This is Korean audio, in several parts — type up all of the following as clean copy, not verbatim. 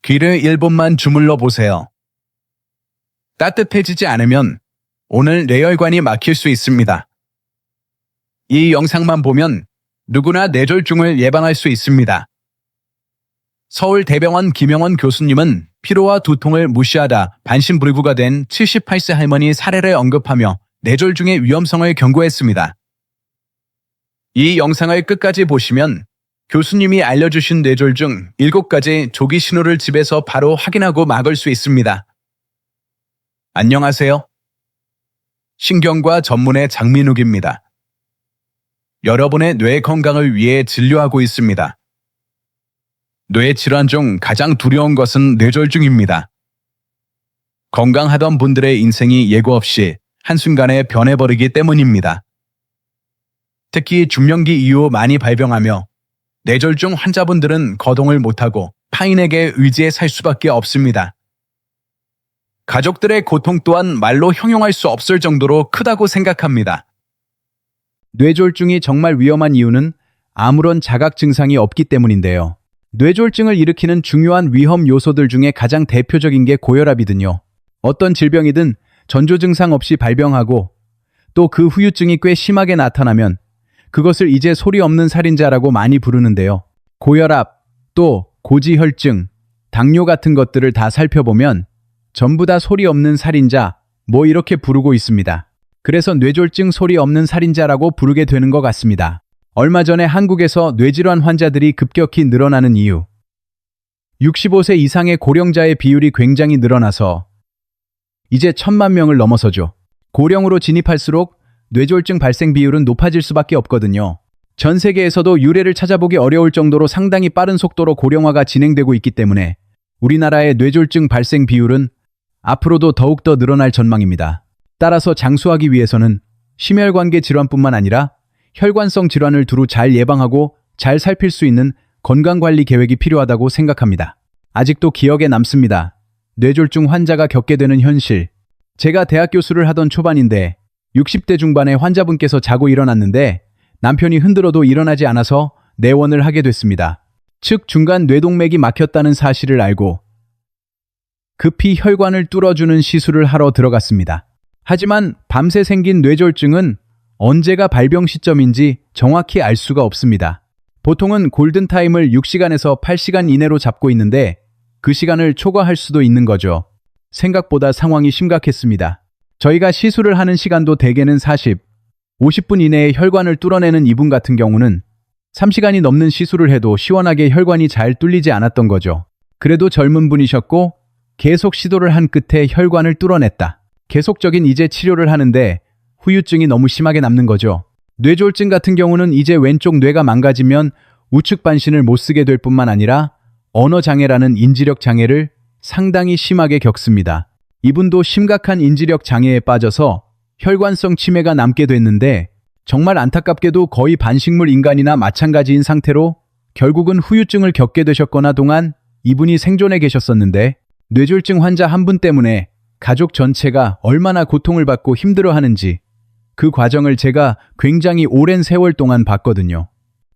귀를 1분만 주물러 보세요. 따뜻해지지 않으면 오늘 뇌혈관이 막힐 수 있습니다. 이 영상만 보면 누구나 뇌졸중을 예방할 수 있습니다. 서울대병원 김영원 교수님은 피로와 두통을 무시하다 반신불구가 된 78세 할머니 사례를 언급하며 뇌졸중의 위험성을 경고했습니다. 이 영상을 끝까지 보시면 교수님이 알려주신 뇌졸중 7가지 조기 신호를 집에서 바로 확인하고 막을 수 있습니다. 안녕하세요. 신경과 전문의 장민욱입니다. 여러분의 뇌 건강을 위해 진료하고 있습니다. 뇌 질환 중 가장 두려운 것은 뇌졸중입니다. 건강하던 분들의 인생이 예고 없이 한순간에 변해버리기 때문입니다. 특히 중년기 이후 많이 발병하며 뇌졸중 환자분들은 거동을 못하고 타인에게 의지해 살 수밖에 없습니다. 가족들의 고통 또한 말로 형용할 수 없을 정도로 크다고 생각합니다. 뇌졸중이 정말 위험한 이유는 아무런 자각 증상이 없기 때문인데요. 뇌졸중을 일으키는 중요한 위험 요소들 중에 가장 대표적인 게 고혈압이든요. 어떤 질병이든 전조 증상 없이 발병하고 또 그 후유증이 꽤 심하게 나타나면 그것을 이제 소리 없는 살인자라고 많이 부르는데요. 고혈압, 또 고지혈증, 당뇨 같은 것들을 다 살펴보면 전부 다 소리 없는 살인자, 뭐 이렇게 부르고 있습니다. 그래서 뇌졸중 소리 없는 살인자라고 부르게 되는 것 같습니다. 얼마 전에 한국에서 뇌질환 환자들이 급격히 늘어나는 이유. 65세 이상의 고령자의 비율이 굉장히 늘어나서 이제 1,000만 명을 넘어서죠. 고령으로 진입할수록 뇌졸중 발생 비율은 높아질 수밖에 없거든요. 전 세계에서도 유례를 찾아보기 어려울 정도로 상당히 빠른 속도로 고령화가 진행되고 있기 때문에 우리나라의 뇌졸중 발생 비율은 앞으로도 더욱더 늘어날 전망입니다. 따라서 장수하기 위해서는 심혈관계 질환뿐만 아니라 혈관성 질환을 두루 잘 예방하고 잘 살필 수 있는 건강관리 계획이 필요하다고 생각합니다. 아직도 기억에 남습니다. 뇌졸중 환자가 겪게 되는 현실. 제가 대학 교수를 하던 초반인데 60대 중반의 환자분께서 자고 일어났는데 남편이 흔들어도 일어나지 않아서 내원을 하게 됐습니다. 즉 중간 뇌동맥이 막혔다는 사실을 알고 급히 혈관을 뚫어주는 시술을 하러 들어갔습니다. 하지만 밤새 생긴 뇌졸중은 언제가 발병 시점인지 정확히 알 수가 없습니다. 보통은 골든타임을 6시간에서 8시간 이내로 잡고 있는데 그 시간을 초과할 수도 있는 거죠. 생각보다 상황이 심각했습니다. 저희가 시술을 하는 시간도 대개는 50분 이내에 혈관을 뚫어내는 이분 같은 경우는 3시간이 넘는 시술을 해도 시원하게 혈관이 잘 뚫리지 않았던 거죠. 그래도 젊은 분이셨고 계속 시도를 한 끝에 혈관을 뚫어냈다. 계속적인 이제 치료를 하는데 후유증이 너무 심하게 남는 거죠. 뇌졸중 같은 경우는 이제 왼쪽 뇌가 망가지면 우측 반신을 못 쓰게 될 뿐만 아니라 언어장애라는 인지력 장애를 상당히 심하게 겪습니다. 이분도 심각한 인지력 장애에 빠져서 혈관성 치매가 남게 됐는데 정말 안타깝게도 거의 반식물 인간이나 마찬가지인 상태로 결국은 후유증을 겪게 되셨거나 동안 이분이 생존해 계셨었는데 뇌졸중 환자 한 분 때문에 가족 전체가 얼마나 고통을 받고 힘들어하는지 그 과정을 제가 굉장히 오랜 세월 동안 봤거든요.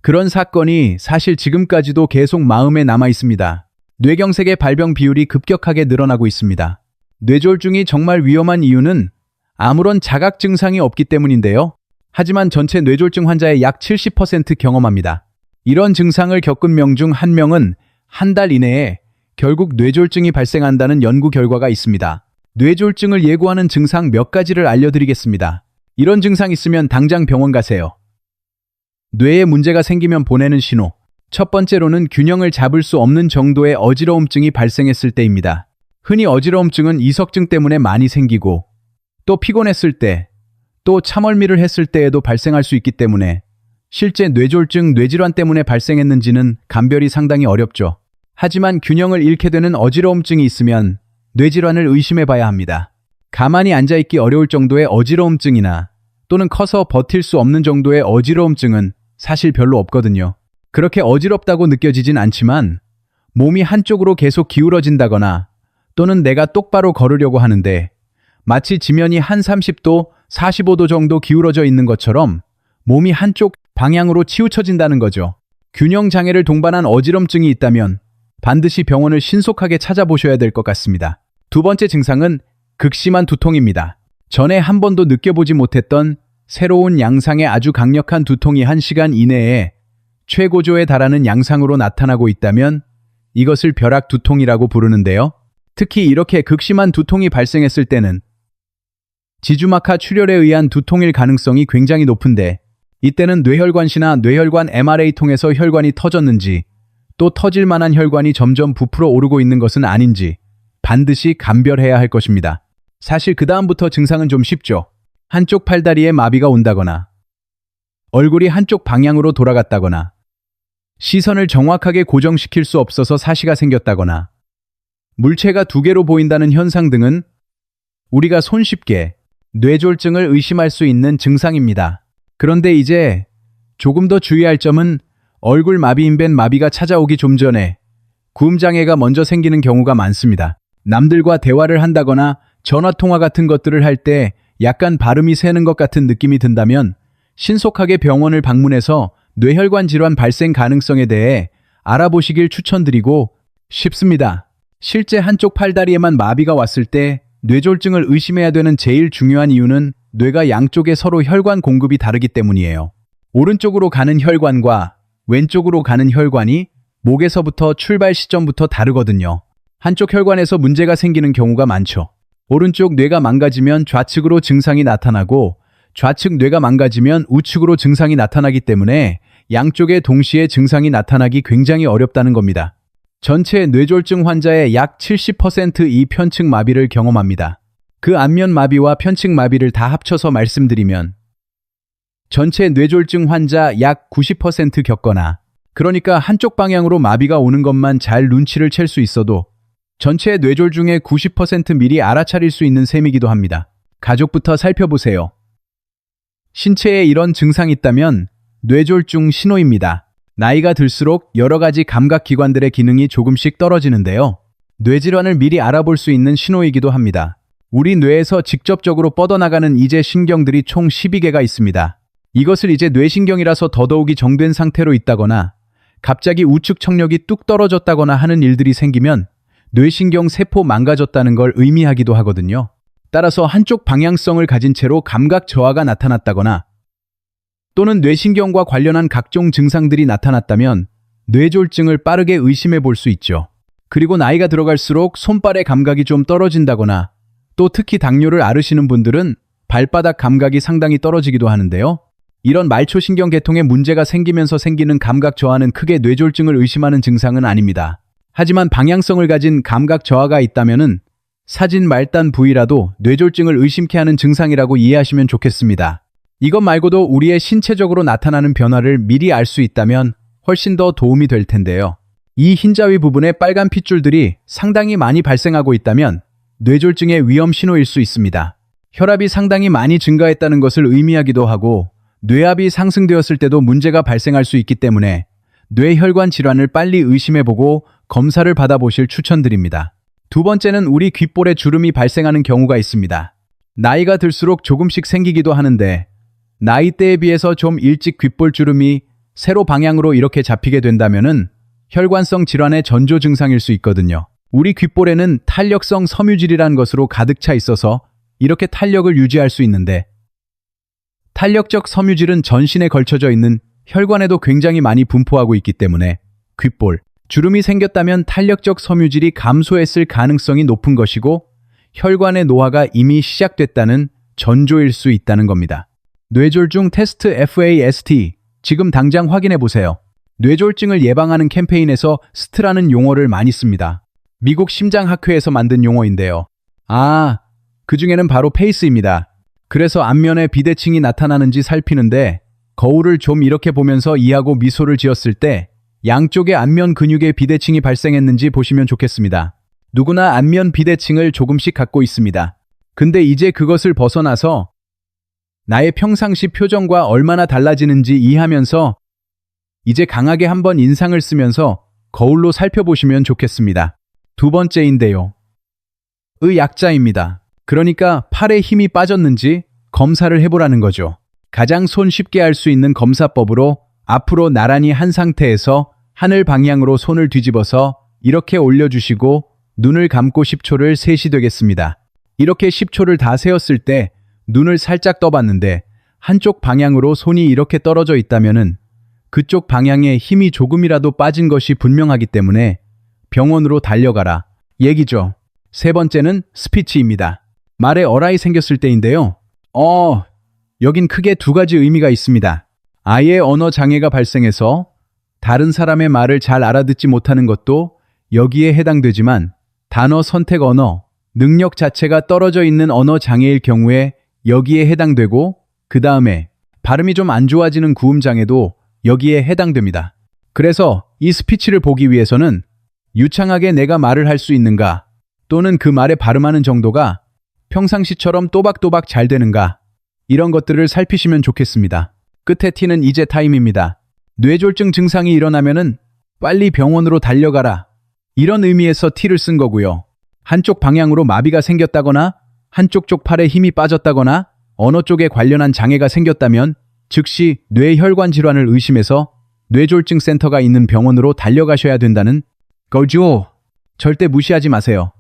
그런 사건이 사실 지금까지도 계속 마음에 남아 있습니다. 뇌경색의 발병 비율이 급격하게 늘어나고 있습니다. 뇌졸중이 정말 위험한 이유는 아무런 자각 증상이 없기 때문인데요. 하지만 전체 뇌졸중 환자의 약 70% 경험합니다. 이런 증상을 겪은 명 중 한 명은 한 달 이내에 결국 뇌졸중이 발생한다는 연구 결과가 있습니다. 뇌졸중을 예고하는 증상 몇 가지를 알려드리겠습니다. 이런 증상 있으면 당장 병원 가세요. 뇌에 문제가 생기면 보내는 신호. 첫 번째로는 균형을 잡을 수 없는 정도의 어지러움증이 발생했을 때입니다. 흔히 어지러움증은 이석증 때문에 많이 생기고 또 피곤했을 때, 또 참얼미를 했을 때에도 발생할 수 있기 때문에 실제 뇌졸중, 뇌질환 때문에 발생했는지는 감별이 상당히 어렵죠. 하지만 균형을 잃게 되는 어지러움증이 있으면 뇌질환을 의심해 봐야 합니다. 가만히 앉아있기 어려울 정도의 어지러움증이나 또는 커서 버틸 수 없는 정도의 어지러움증은 사실 별로 없거든요. 그렇게 어지럽다고 느껴지진 않지만 몸이 한쪽으로 계속 기울어진다거나 또는 내가 똑바로 걸으려고 하는데 마치 지면이 한 30도, 45도 정도 기울어져 있는 것처럼 몸이 한쪽 방향으로 치우쳐진다는 거죠. 균형 장애를 동반한 어지럼증이 있다면 반드시 병원을 신속하게 찾아보셔야 될 것 같습니다. 두 번째 증상은 극심한 두통입니다. 전에 한 번도 느껴보지 못했던 새로운 양상의 아주 강력한 두통이 1시간 이내에 최고조에 달하는 양상으로 나타나고 있다면 이것을 벼락 두통이라고 부르는데요. 특히 이렇게 극심한 두통이 발생했을 때는 지주막하 출혈에 의한 두통일 가능성이 굉장히 높은데, 이때는 뇌혈관시나 뇌혈관 MRA 통해서 혈관이 터졌는지 또 터질 만한 혈관이 점점 부풀어 오르고 있는 것은 아닌지 반드시 감별해야 할 것입니다. 사실 그 다음부터 증상은 좀 쉽죠. 한쪽 팔다리에 마비가 온다거나 얼굴이 한쪽 방향으로 돌아갔다거나 시선을 정확하게 고정시킬 수 없어서 사시가 생겼다거나 물체가 두 개로 보인다는 현상 등은 우리가 손쉽게 뇌졸중을 의심할 수 있는 증상입니다. 그런데 이제 조금 더 주의할 점은 얼굴 마비인 벤 마비가 찾아오기 좀 전에 구음장애가 먼저 생기는 경우가 많습니다. 남들과 대화를 한다거나 전화통화 같은 것들을 할 때 약간 발음이 새는 것 같은 느낌이 든다면 신속하게 병원을 방문해서 뇌혈관 질환 발생 가능성에 대해 알아보시길 추천드리고 싶습니다. 실제 한쪽 팔다리에만 마비가 왔을 때 뇌졸중을 의심해야 되는 제일 중요한 이유는 뇌가 양쪽에 서로 혈관 공급이 다르기 때문이에요. 오른쪽으로 가는 혈관과 왼쪽으로 가는 혈관이 목에서부터 출발 시점부터 다르거든요. 한쪽 혈관에서 문제가 생기는 경우가 많죠. 오른쪽 뇌가 망가지면 좌측으로 증상이 나타나고 좌측 뇌가 망가지면 우측으로 증상이 나타나기 때문에 양쪽에 동시에 증상이 나타나기 굉장히 어렵다는 겁니다. 전체 뇌졸중 환자의 약 70%이 편측 마비를 경험합니다. 그 안면 마비와 편측 마비를 다 합쳐서 말씀드리면 전체 뇌졸중 환자 약 90% 겪거나, 그러니까 한쪽 방향으로 마비가 오는 것만 잘 눈치를 챌 수 있어도 전체 뇌졸중의 90% 미리 알아차릴 수 있는 셈이기도 합니다. 가족부터 살펴보세요. 신체에 이런 증상이 있다면 뇌졸중 신호입니다. 나이가 들수록 여러 가지 감각기관들의 기능이 조금씩 떨어지는데요. 뇌질환을 미리 알아볼 수 있는 신호이기도 합니다. 우리 뇌에서 직접적으로 뻗어나가는 이제 신경들이 총 12개가 있습니다. 이것을 이제 뇌신경이라서 더더욱이 정된 상태로 있다거나 갑자기 우측 청력이 뚝 떨어졌다거나 하는 일들이 생기면 뇌신경 세포 망가졌다는 걸 의미하기도 하거든요. 따라서 한쪽 방향성을 가진 채로 감각 저하가 나타났다거나 또는 뇌신경과 관련한 각종 증상들이 나타났다면 뇌졸중을 빠르게 의심해 볼 수 있죠. 그리고 나이가 들어갈수록 손발의 감각이 좀 떨어진다거나 또 특히 당뇨를 앓으시는 분들은 발바닥 감각이 상당히 떨어지기도 하는데요. 이런 말초신경 계통에 문제가 생기면서 생기는 감각 저하는 크게 뇌졸중을 의심하는 증상은 아닙니다. 하지만 방향성을 가진 감각 저하가 있다면은 사진 말단 부위라도 뇌졸중을 의심케 하는 증상이라고 이해하시면 좋겠습니다. 이것 말고도 우리의 신체적으로 나타나는 변화를 미리 알 수 있다면 훨씬 더 도움이 될 텐데요. 이 흰자위 부분에 빨간 핏줄들이 상당히 많이 발생하고 있다면 뇌졸중의 위험 신호일 수 있습니다. 혈압이 상당히 많이 증가했다는 것을 의미하기도 하고 뇌압이 상승되었을 때도 문제가 발생할 수 있기 때문에 뇌혈관 질환을 빨리 의심해보고 검사를 받아보실 추천드립니다. 두 번째는 우리 귓볼에 주름이 발생하는 경우가 있습니다. 나이가 들수록 조금씩 생기기도 하는데 나이대에 비해서 좀 일찍 귓볼 주름이 세로 방향으로 이렇게 잡히게 된다면은 혈관성 질환의 전조 증상일 수 있거든요. 우리 귓볼에는 탄력성 섬유질이라는 것으로 가득 차 있어서 이렇게 탄력을 유지할 수 있는데, 탄력적 섬유질은 전신에 걸쳐져 있는 혈관에도 굉장히 많이 분포하고 있기 때문에 귓볼 주름이 생겼다면 탄력적 섬유질이 감소했을 가능성이 높은 것이고 혈관의 노화가 이미 시작됐다는 전조일 수 있다는 겁니다. 뇌졸중 테스트 FAST, 지금 당장 확인해 보세요. 뇌졸중을 예방하는 캠페인에서 스트라는 용어를 많이 씁니다. 미국 심장학회에서 만든 용어인데요. 그 중에는 바로 페이스입니다. 그래서 안면에 비대칭이 나타나는지 살피는데 거울을 좀 이렇게 보면서 이하고 미소를 지었을 때 양쪽의 안면 근육의 비대칭이 발생했는지 보시면 좋겠습니다. 누구나 안면 비대칭을 조금씩 갖고 있습니다. 근데 이제 그것을 벗어나서 나의 평상시 표정과 얼마나 달라지는지 이해하면서 이제 강하게 한번 인상을 쓰면서 거울로 살펴보시면 좋겠습니다. 두 번째인데요. 약자입니다. 그러니까 팔에 힘이 빠졌는지 검사를 해보라는 거죠. 가장 손쉽게 할 수 있는 검사법으로 앞으로 나란히 한 상태에서 하늘 방향으로 손을 뒤집어서 이렇게 올려주시고 눈을 감고 10초를 셋이 되겠습니다. 이렇게 10초를 다 세었을 때 눈을 살짝 떠봤는데 한쪽 방향으로 손이 이렇게 떨어져 있다면은 그쪽 방향에 힘이 조금이라도 빠진 것이 분명하기 때문에 병원으로 달려가라 얘기죠. 세 번째는 스피치입니다. 말에 어라이 생겼을 때인데요. 여긴 크게 두 가지 의미가 있습니다. 아예 언어 장애가 발생해서 다른 사람의 말을 잘 알아듣지 못하는 것도 여기에 해당되지만 단어 선택 언어, 능력 자체가 떨어져 있는 언어 장애일 경우에 여기에 해당되고 그 다음에 발음이 좀 안 좋아지는 구음 장애도 여기에 해당됩니다. 그래서 이 스피치를 보기 위해서는 유창하게 내가 말을 할 수 있는가 또는 그 말에 발음하는 정도가 평상시처럼 또박또박 잘 되는가 이런 것들을 살피시면 좋겠습니다. 끝에 T는 이제 타임입니다. 뇌졸중 증상이 일어나면은 빨리 병원으로 달려가라. 이런 의미에서 T를 쓴 거고요. 한쪽 방향으로 마비가 생겼다거나 한쪽 쪽 팔에 힘이 빠졌다거나 언어 쪽에 관련한 장애가 생겼다면 즉시 뇌혈관 질환을 의심해서 뇌졸중 센터가 있는 병원으로 달려가셔야 된다는 거죠. 절대 무시하지 마세요.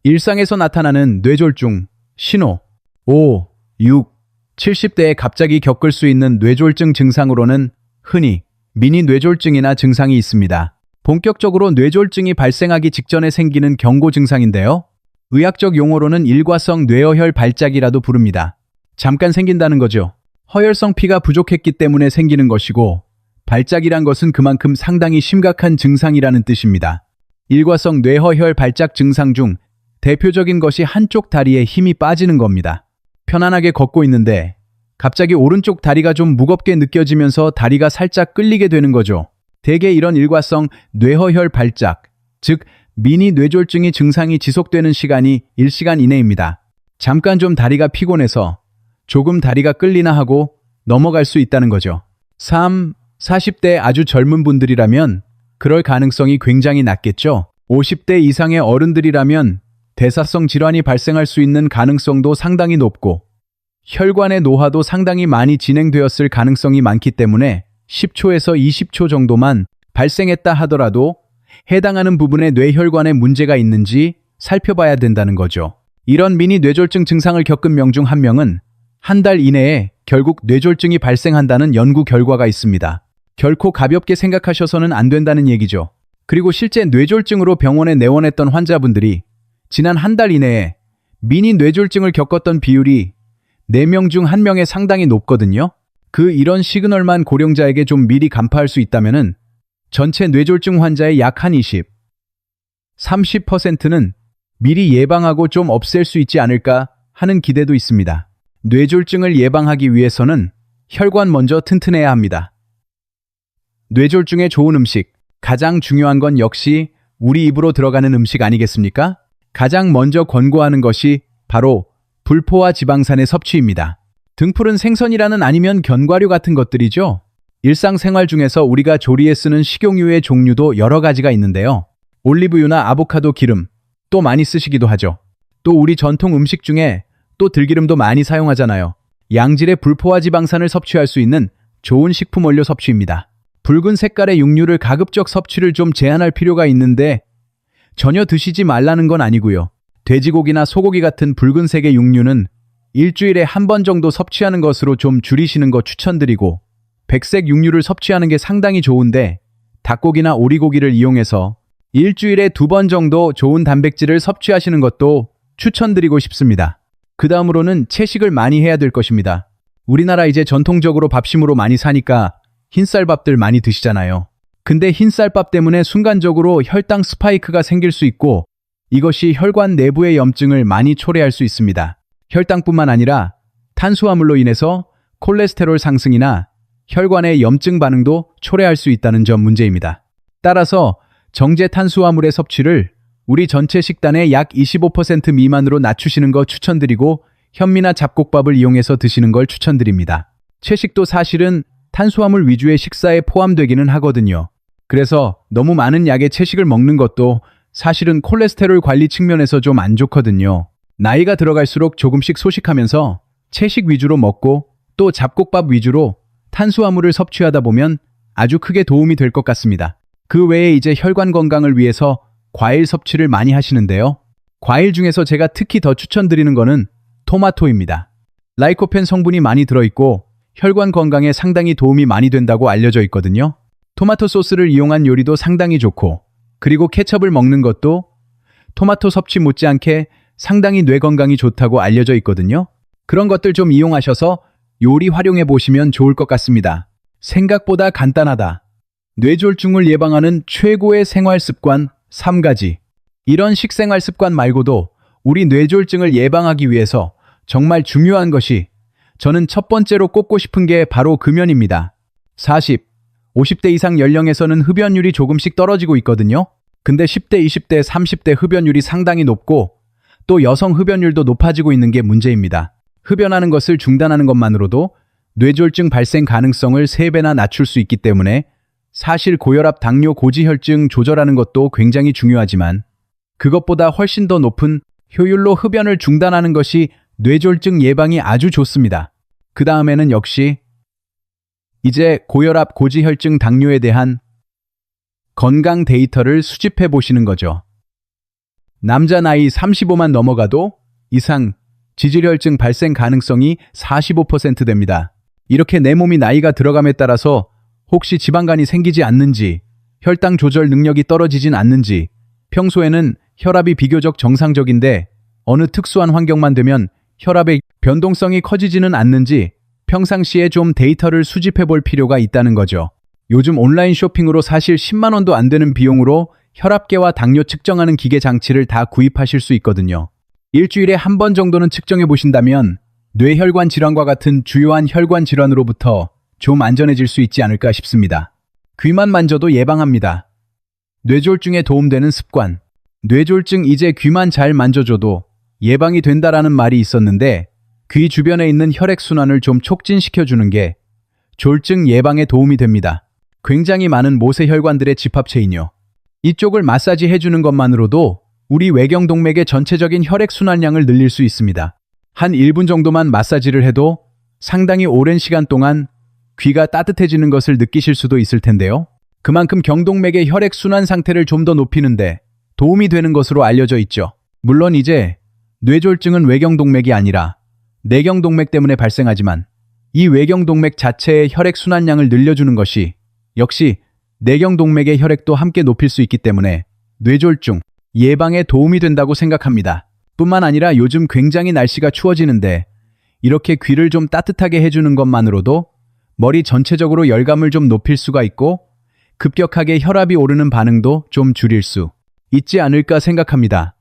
일상에서 나타나는 뇌졸중 신호 5, 6, 70대에 갑자기 겪을 수 있는 뇌졸중 증상으로는 흔히 미니 뇌졸중이나 증상이 있습니다. 본격적으로 뇌졸중이 발생하기 직전에 생기는 경고 증상인데요. 의학적 용어로는 일과성 뇌어혈 발작이라도 부릅니다. 잠깐 생긴다는 거죠. 허혈성 피가 부족했기 때문에 생기는 것이고 발작이란 것은 그만큼 상당히 심각한 증상이라는 뜻입니다. 일과성 뇌허혈 발작 증상 중 대표적인 것이 한쪽 다리에 힘이 빠지는 겁니다. 편안하게 걷고 있는데 갑자기 오른쪽 다리가 좀 무겁게 느껴지면서 다리가 살짝 끌리게 되는 거죠. 대개 이런 일과성 뇌허혈 발작, 즉 미니 뇌졸중의 증상이 지속되는 시간이 1시간 이내입니다. 잠깐 좀 다리가 피곤해서 조금 다리가 끌리나 하고 넘어갈 수 있다는 거죠. 3, 40대 아주 젊은 분들이라면 그럴 가능성이 굉장히 낮겠죠. 50대 이상의 어른들이라면 대사성 질환이 발생할 수 있는 가능성도 상당히 높고 혈관의 노화도 상당히 많이 진행되었을 가능성이 많기 때문에 10초에서 20초 정도만 발생했다 하더라도 해당하는 부분에 뇌혈관에 문제가 있는지 살펴봐야 된다는 거죠. 이런 미니 뇌졸중 증상을 겪은 명 중 한 명은 한 달 이내에 결국 뇌졸중이 발생한다는 연구 결과가 있습니다. 결코 가볍게 생각하셔서는 안 된다는 얘기죠. 그리고 실제 뇌졸중으로 병원에 내원했던 환자분들이 지난 한 달 이내에 미니 뇌졸중을 겪었던 비율이 4명 중 1명에 상당히 높거든요. 이런 시그널만 고령자에게 좀 미리 간파할 수 있다면은 전체 뇌졸중 환자의 약 한 20, 30%는 미리 예방하고 좀 없앨 수 있지 않을까 하는 기대도 있습니다. 뇌졸중을 예방하기 위해서는 혈관 먼저 튼튼해야 합니다. 뇌졸중에 좋은 음식, 가장 중요한 건 역시 우리 입으로 들어가는 음식 아니겠습니까? 가장 먼저 권고하는 것이 바로 불포화 지방산의 섭취입니다. 등푸른 생선이라는 아니면 견과류 같은 것들이죠. 일상생활 중에서 우리가 조리에 쓰는 식용유의 종류도 여러 가지가 있는데요. 올리브유나 아보카도 기름, 또 많이 쓰시기도 하죠. 또 우리 전통 음식 중에 또 들기름도 많이 사용하잖아요. 양질의 불포화 지방산을 섭취할 수 있는 좋은 식품 원료 섭취입니다. 붉은 색깔의 육류를 가급적 섭취를 좀 제한할 필요가 있는데 전혀 드시지 말라는 건 아니고요. 돼지고기나 소고기 같은 붉은색의 육류는 일주일에 한 번 정도 섭취하는 것으로 좀 줄이시는 거 추천드리고 백색 육류를 섭취하는 게 상당히 좋은데 닭고기나 오리고기를 이용해서 일주일에 2번 정도 좋은 단백질을 섭취하시는 것도 추천드리고 싶습니다. 그 다음으로는 채식을 많이 해야 될 것입니다. 우리나라 이제 전통적으로 밥심으로 많이 사니까 흰쌀밥들 많이 드시잖아요. 근데 흰쌀밥 때문에 순간적으로 혈당 스파이크가 생길 수 있고 이것이 혈관 내부의 염증을 많이 초래할 수 있습니다. 혈당뿐만 아니라 탄수화물로 인해서 콜레스테롤 상승이나 혈관의 염증 반응도 초래할 수 있다는 점 문제입니다. 따라서 정제 탄수화물의 섭취를 우리 전체 식단의 약 25% 미만으로 낮추시는 거 추천드리고 현미나 잡곡밥을 이용해서 드시는 걸 추천드립니다. 채식도 사실은 탄수화물 위주의 식사에 포함되기는 하거든요. 그래서 너무 많은 약의 채식을 먹는 것도 사실은 콜레스테롤 관리 측면에서 좀 안 좋거든요. 나이가 들어갈수록 조금씩 소식하면서 채식 위주로 먹고 또 잡곡밥 위주로 탄수화물을 섭취하다 보면 아주 크게 도움이 될 것 같습니다. 그 외에 이제 혈관 건강을 위해서 과일 섭취를 많이 하시는데요. 과일 중에서 제가 특히 더 추천드리는 거는 토마토입니다. 라이코펜 성분이 많이 들어있고 혈관 건강에 상당히 도움이 많이 된다고 알려져 있거든요. 토마토 소스를 이용한 요리도 상당히 좋고, 그리고 케첩을 먹는 것도 토마토 섭취 못지않게 상당히 뇌 건강이 좋다고 알려져 있거든요. 그런 것들 좀 이용하셔서 요리 활용해 보시면 좋을 것 같습니다. 생각보다 간단하다. 뇌졸중을 예방하는 최고의 생활 습관 3가지. 이런 식생활 습관 말고도 우리 뇌졸중을 예방하기 위해서 정말 중요한 것이, 저는 첫 번째로 꼽고 싶은 게 바로 금연입니다. 40, 50대 이상 연령에서는 흡연율이 조금씩 떨어지고 있거든요. 근데 10대, 20대, 30대 흡연율이 상당히 높고 또 여성 흡연율도 높아지고 있는 게 문제입니다. 흡연하는 것을 중단하는 것만으로도 뇌졸중 발생 가능성을 3배나 낮출 수 있기 때문에 사실 고혈압, 당뇨, 고지혈증 조절하는 것도 굉장히 중요하지만 그것보다 훨씬 더 높은 효율로 흡연을 중단하는 것이 뇌졸중 예방이 아주 좋습니다. 그 다음에는 역시 이제 고혈압, 고지혈증, 당뇨에 대한 건강 데이터를 수집해 보시는 거죠. 남자 나이 35만 넘어가도 이상 지질혈증 발생 가능성이 45% 됩니다. 이렇게 내 몸이 나이가 들어감에 따라서 혹시 지방간이 생기지 않는지, 혈당 조절 능력이 떨어지진 않는지, 평소에는 혈압이 비교적 정상적인데 어느 특수한 환경만 되면 혈압의 변동성이 커지지는 않는지 평상시에 좀 데이터를 수집해 볼 필요가 있다는 거죠. 요즘 온라인 쇼핑으로 사실 10만 원도 안 되는 비용으로 혈압계와 당뇨 측정하는 기계 장치를 다 구입하실 수 있거든요. 일주일에 한 번 정도는 측정해 보신다면 뇌혈관 질환과 같은 주요한 혈관 질환으로부터 좀 안전해질 수 있지 않을까 싶습니다. 귀만 만져도 예방합니다. 뇌졸중에 도움되는 습관. 뇌졸중 이제 귀만 잘 만져줘도 예방이 된다라는 말이 있었는데 귀 주변에 있는 혈액순환을 좀 촉진시켜주는 게 졸증 예방에 도움이 됩니다. 굉장히 많은 모세혈관들의 집합체인요. 이쪽을 마사지 해주는 것만으로도 우리 외경동맥의 전체적인 혈액순환량을 늘릴 수 있습니다. 한 1분 정도만 마사지를 해도 상당히 오랜 시간 동안 귀가 따뜻해지는 것을 느끼실 수도 있을 텐데요. 그만큼 경동맥의 혈액순환 상태를 좀 더 높이는데 도움이 되는 것으로 알려져 있죠. 물론 이제 뇌졸중은 외경동맥이 아니라 내경동맥 때문에 발생하지만 이 외경동맥 자체의 혈액순환량을 늘려주는 것이 역시 내경동맥의 혈액도 함께 높일 수 있기 때문에 뇌졸중 예방에 도움이 된다고 생각합니다. 뿐만 아니라 요즘 굉장히 날씨가 추워지는데 이렇게 귀를 좀 따뜻하게 해주는 것만으로도 머리 전체적으로 열감을 좀 높일 수가 있고 급격하게 혈압이 오르는 반응도 좀 줄일 수 있지 않을까 생각합니다.